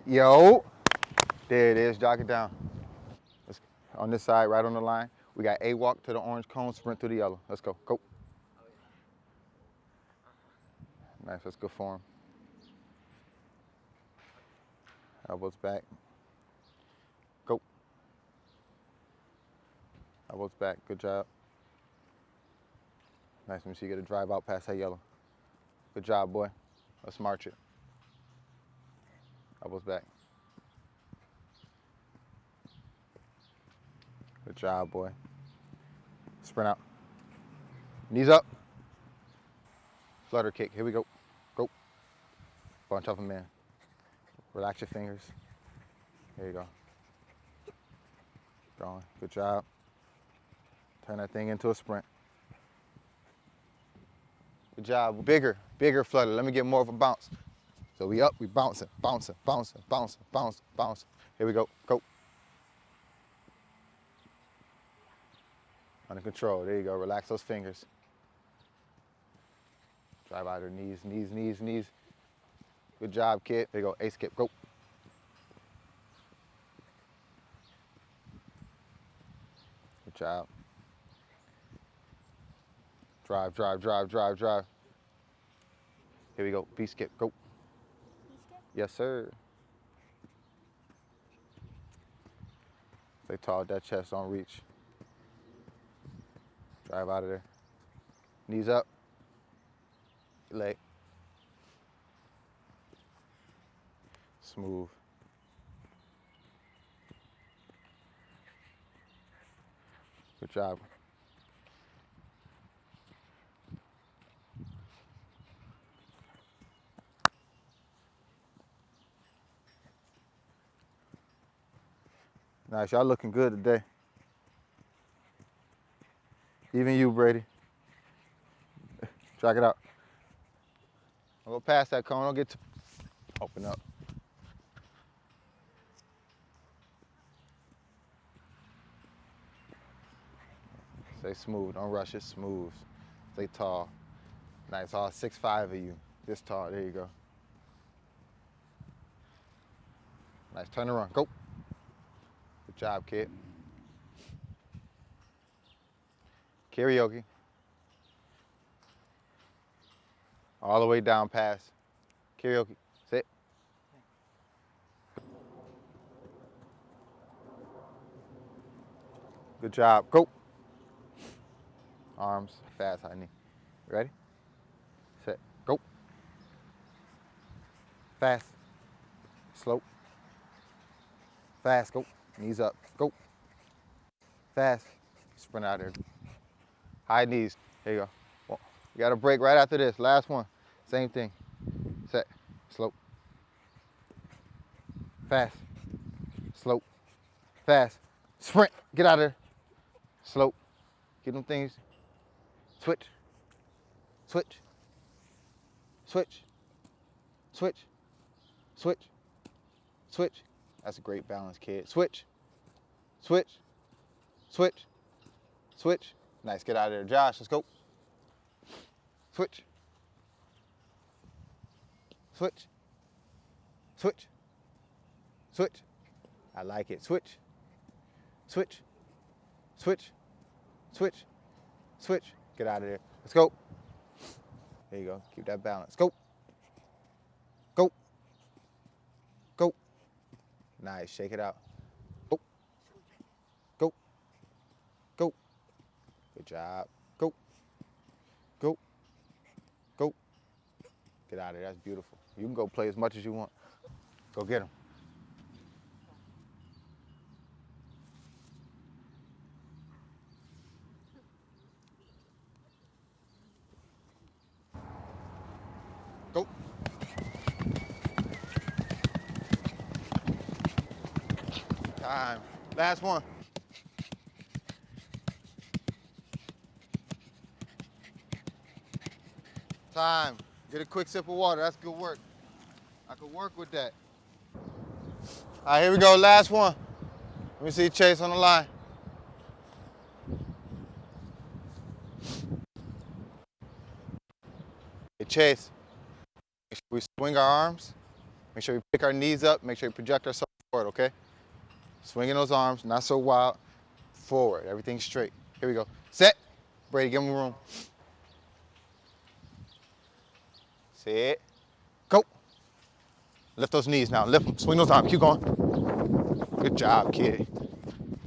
Yo, there it is, jog it down. Let's, on this side, right on the line, we got A walk to the orange cone, sprint through the yellow. Let's go, go. Nice, that's good form. Elbows back. Go. Elbows back, good job. Nice, let me see you get a drive out past that yellow. Good job, boy. Let's march it. Elbows back. Good job, boy. Sprint out. Knees up. Flutter kick, here we go. Go. Bunch of them in. Relax your fingers. There you go. Going, good job. Turn that thing into a sprint. Good job, bigger flutter. Let me get more of a bounce. So we up, we bouncing, bouncing, bouncing, bouncing, bouncing, bouncing. Here we go, go. Under control, there you go, relax those fingers. Drive out her knees, knees, knees, knees. Good job, kid. There you go, A skip, go. Good job. Drive, drive, drive, drive, drive. Here we go, B skip, go. Yes, sir. Stay tall, that chest, don't reach. Drive out of there. Knees up. Leg. Smooth. Good job. Nice, y'all looking good today. Even you, Brady. Drag it out. I'll go past that cone, I'll get to open up. Stay smooth, don't rush it, smooth. Stay tall. Nice, all 6'5" of you. This tall, there you go. Nice, turn around, go. Good job, kid. Karaoke. All the way down past. Karaoke, sit. Good job, go. Arms, fast, high knee. Ready? Set, go. Fast, slow. Fast, go. Knees up, go. Fast, sprint out there. High knees, here you go. Well, you got a break right after this, last one. Same thing, set, slow. Fast, slow, fast. Sprint, get out of there. Slow, get them things. Switch, switch, switch, switch, switch, switch. That's a great balance, kid. Switch, switch, switch, switch. Nice, get out of there. Josh, let's go. Switch, switch, switch, switch. I like it. Switch, switch, switch, switch, switch. Get out of there. Let's go. There you go. Keep that balance. Go. Go. Go. Nice. Shake it out. Go. Go. Go. Good job. Go. Go. Go. Get out of there. That's beautiful. You can go play as much as you want. Go get him. Go. Time. Last one. Time. Get a quick sip of water. That's good work. I could work with that. All right, here we go. Last one. Let me see Chase on the line. Hey, Chase. We swing our arms. Make sure we pick our knees up. Make sure we project ourselves forward, okay? Swinging those arms, not so wild. Forward, everything straight. Here we go. Set. Brady, give him room. Set. Go. Lift those knees now. Lift them. Swing those arms. Keep going. Good job, kid.